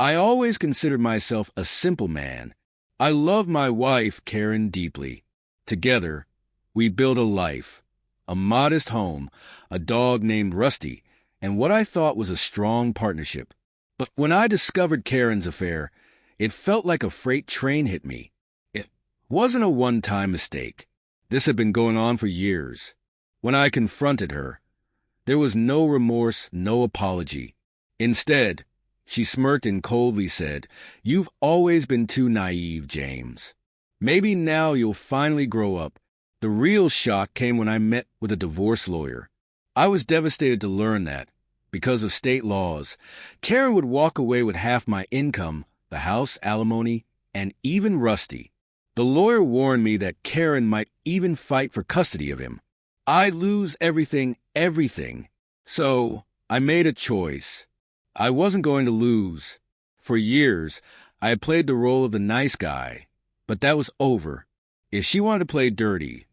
I always considered myself a simple man. I love my wife, Karen, deeply. Together, we built a life, a modest home, a dog named Rusty, and what I thought was a strong partnership. But when I discovered Karen's affair, it felt like a freight train hit me. It wasn't a one-time mistake. This had been going on for years. When I confronted her, there was no remorse, no apology. Instead, she smirked and coldly said, "You've always been too naive, James. Maybe now you'll finally grow up." The real shock came when I met with a divorce lawyer. I was devastated to learn that, because of state laws, Karen would walk away with half my income, the house, alimony, and even Rusty. The lawyer warned me that Karen might even fight for custody of him. I'd lose everything. So I made a choice. I wasn't going to lose. For years, I had played the role of the nice guy, but that was over. If she wanted to play dirty,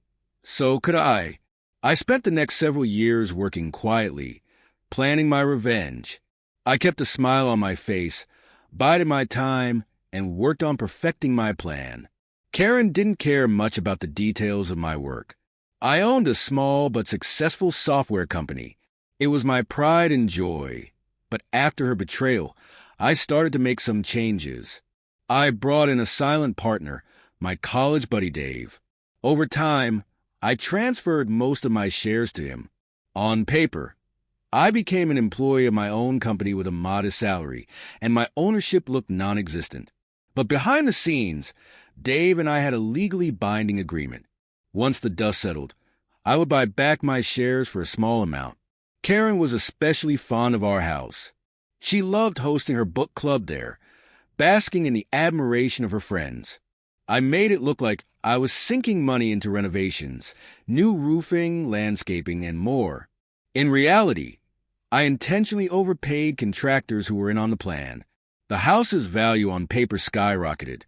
so could I. I spent the next several years working quietly, planning my revenge. I kept a smile on my face, bided my time, and worked on perfecting my plan. Karen didn't care much about the details of my work. I owned a small but successful software company. It was my pride and joy. But after her betrayal, I started to make some changes. I brought in a silent partner, my college buddy Dave. Over time, I transferred most of my shares to him. On paper, I became an employee of my own company with a modest salary, and my ownership looked non-existent. But behind the scenes, Dave and I had a legally binding agreement. Once the dust settled, I would buy back my shares for a small amount. Karen was especially fond of our house. She loved hosting her book club there, basking in the admiration of her friends. I made it look like I was sinking money into renovations, new roofing, landscaping, and more. In reality, I intentionally overpaid contractors who were in on the plan. The house's value on paper skyrocketed,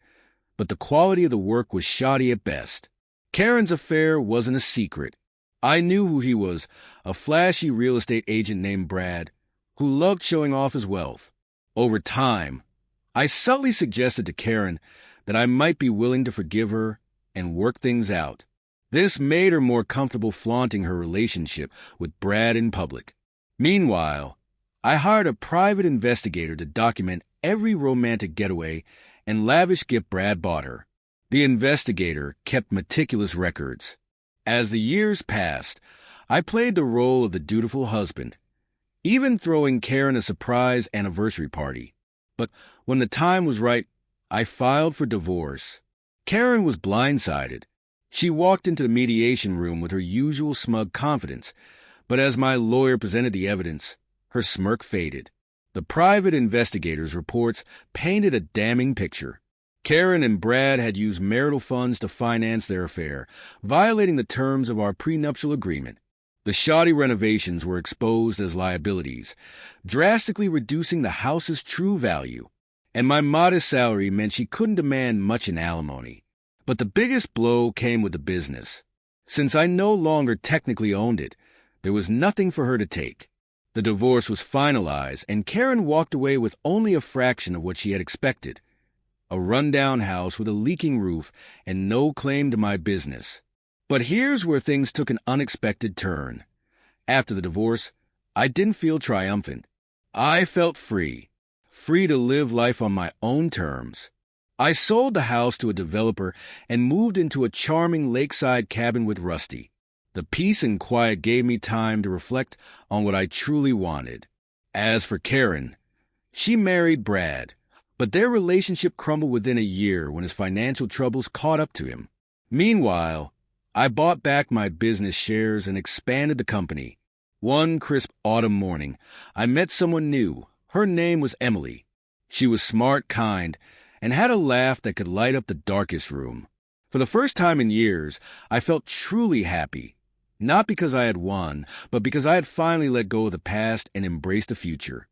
but the quality of the work was shoddy at best. Karen's affair wasn't a secret. I knew who he was, a flashy real estate agent named Brad, who loved showing off his wealth. Over time, I subtly suggested to Karen that I might be willing to forgive her and work things out. This made her more comfortable flaunting her relationship with Brad in public. Meanwhile, I hired a private investigator to document every romantic getaway and lavish gift Brad bought her. The investigator kept meticulous records. As the years passed, I played the role of the dutiful husband, even throwing Karen a surprise anniversary party. But when the time was right, I filed for divorce. Karen was blindsided. She walked into the mediation room with her usual smug confidence, but as my lawyer presented the evidence, her smirk faded. The private investigator's reports painted a damning picture. Karen and Brad had used marital funds to finance their affair, violating the terms of our prenuptial agreement. The shoddy renovations were exposed as liabilities, drastically reducing the house's true value. And my modest salary meant she couldn't demand much in alimony. But the biggest blow came with the business. Since I no longer technically owned it, there was nothing for her to take. The divorce was finalized, and Karen walked away with only a fraction of what she had expected. A rundown house with a leaking roof and no claim to my business. But here's where things took an unexpected turn. After the divorce, I didn't feel triumphant. I felt free to live life on my own terms. I sold the house to a developer and moved into a charming lakeside cabin with Rusty. The peace and quiet gave me time to reflect on what I truly wanted. As for Karen, she married Brad, but their relationship crumbled within a year when his financial troubles caught up to him. Meanwhile, I bought back my business shares and expanded the company. One crisp autumn morning, I met someone new. Her name was Emily. She was smart, kind, and had a laugh that could light up the darkest room. For the first time in years, I felt truly happy. Not because I had won, but because I had finally let go of the past and embraced the future.